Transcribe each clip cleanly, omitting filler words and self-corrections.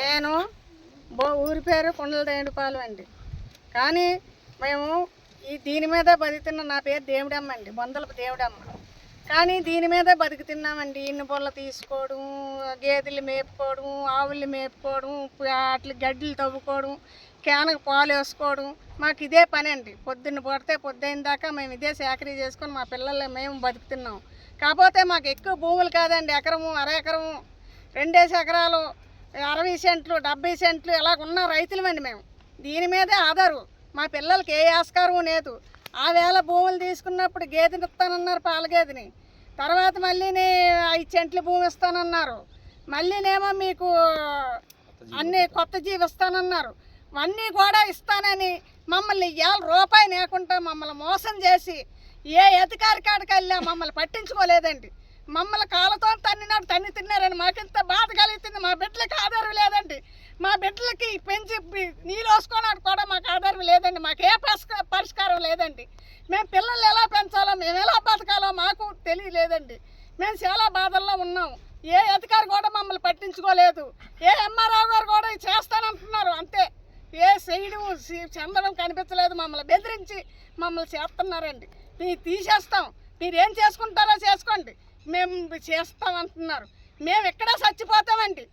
నేను ఊరి పేరు కుండలదేండిపాలెం అండి. కానీ మేము దీని మీద బతుకుతున్న, నా పేరు దేవుడమ్మ అండి, బొందలపు దేవుడమ్మ. కానీ దీని మీద బతుకుతున్నామండి. ఇన్ని పొల్ల తీసుకోవడం, గేదెలు మేపుకోవడం, ఆవులు మేపుకోవడం, వాటి గడ్డలు తవ్వుకోవడం, క్యానకు పాలు వేసుకోవడం, మాకు ఇదే పని అండి. పొద్దున్న పడితే పొద్దున్న దాకా మేము ఇదే సేకరీ చేసుకొని మా పిల్లలు మేము బతుకుతున్నాం. కాకపోతే మాకు ఎక్కువ భూములు కాదండి, ఎకరము అర ఎకరము 2 ఎకరాలు 60 సెంట్లు 70 సెంట్లు ఇలాగ ఉన్న రైతులమండి మేము. దీని మీదే ఆధారు. మా పిల్లలకి ఏ ఆస్కారం లేదు. ఆ వేళ భూములు తీసుకున్నప్పుడు గేదెని ఇస్తానన్నారు, పాల గేదెని. తర్వాత మళ్ళీని 5 సెంట్లు భూమి ఇస్తానన్నారు. మళ్ళీనేమో మీకు అన్నీ కొత్త జీవి ఇస్తానన్నారు. అన్నీ కూడా ఇస్తానని మమ్మల్ని ఇవాళ రూపాయి లేకుండా మమ్మల్ని మోసం చేసి ఏ అధికారి కాడికి వెళ్ళా మమ్మల్ని పట్టించుకోలేదండి. మమ్మల్ని కాళ్ళతో తన్నినాడు, తన్ని తిన్నారని మాకింత బాధ కలుగుతుంది. మా బిడ్డలకి ఆధారం లేదండి. మా బిడ్డలకి పెంచి నీళ్ళు వేసుకోవడానికి కూడా మాకు ఆధారం లేదండి. మాకు ఏ పరిష్కారం లేదండి. మేము పిల్లల్ని ఎలా పెంచాలో, మేము ఎలా బతకాలో మాకు తెలియలేదండి. మేము చాలా బాధల్లో ఉన్నాం. ఏ అధికారి కూడా మమ్మల్ని పట్టించుకోలేదు. ఏ ఎంఆర్ఓ గారు కూడా చేస్తానంటున్నారు, అంతే. ఏ చేయడం చెందడం కనిపించలేదు. మమ్మల్ని బెదిరించి మమ్మల్ని చేస్తున్నారండి. మీరు తీసేస్తాం, మీరు ఏం చేసుకుంటారో చేసుకోండి, మేము చేస్తామంటున్నారు. మేము ఎక్కడా చచ్చిపోతామండి.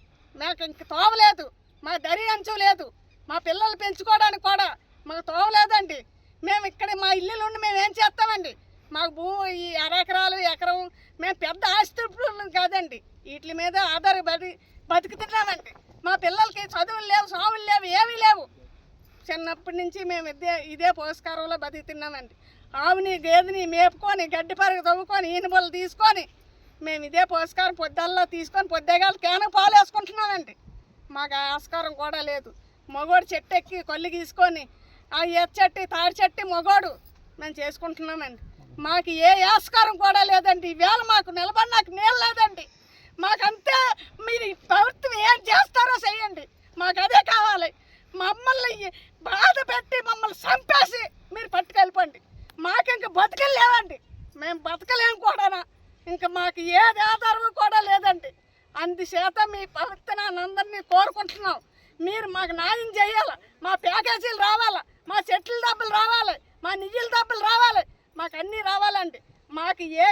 మాకు ఇంక తోవలేదు, మా దరి అంచు లేదు, మా పిల్లలు పెంచుకోవడానికి కూడా మాకు తోవలేదండి. మేము ఇక్కడ మా ఇల్లు నుండి మేము ఏం చేస్తామండి? మాకు భూమి ఈ ఎకరాలు ఎకరం, మేము పెద్ద ఆస్తులు కాదండి, వీటి మీద ఆధారపడి బతుకుతున్నామండి. మా పిల్లలకి చదువులు లేవు, సావులు లేవు, ఏమీ లేవు. చిన్నప్పటి నుంచి మేము ఇదే పోషకారంలో బతుకుతున్నామండి. ఆవుని గేదెని మేపుకొని గడ్డి పరుగు తవ్వుకొని ఈనబొలు తీసుకొని మేము ఇదే పోషకారం పొద్దుల్లో తీసుకొని పొద్దుగాలు క్యాను పాలు వేసుకుంటున్నామండి. మాకు ఆస్కారం కూడా లేదు. మగోడు చెట్టు ఎక్కి కొల్లి తీసుకొని ఆ చెట్టు తాడి చెట్టు మగోడు మేము చేసుకుంటున్నామండి. మాకు ఏ ఆస్కారం కూడా లేదండి. ఈవేళ మాకు నిలబడినాకు నీళ్ళు లేదండి. మాకంతే మీరు ప్రభుత్వం ఏం చేస్తారో చెయ్యండి, మాకు అదే కావాలి. మమ్మల్ని బాధ పెట్టి మమ్మల్ని చంపేసి మీరు పట్టుకెళ్ళిపోండి. మాకు ఇంక బతకలేవండి, మేము బతకలేము కూడా. ఇంకా మాకు ఏది ఆధారం కూడా లేదండి. అందుచేత మీ ప్రభుత్వాన్ని అందరినీ కోరుకుంటున్నాం, మీరు మాకు న్యాయం చేయాలి. మా ప్యాకేజీలు రావాలి, మా చెట్ల డబ్బులు రావాలి, మా నిధుల డబ్బులు రావాలి, మాకు అన్నీ రావాలండి. మాకు ఏ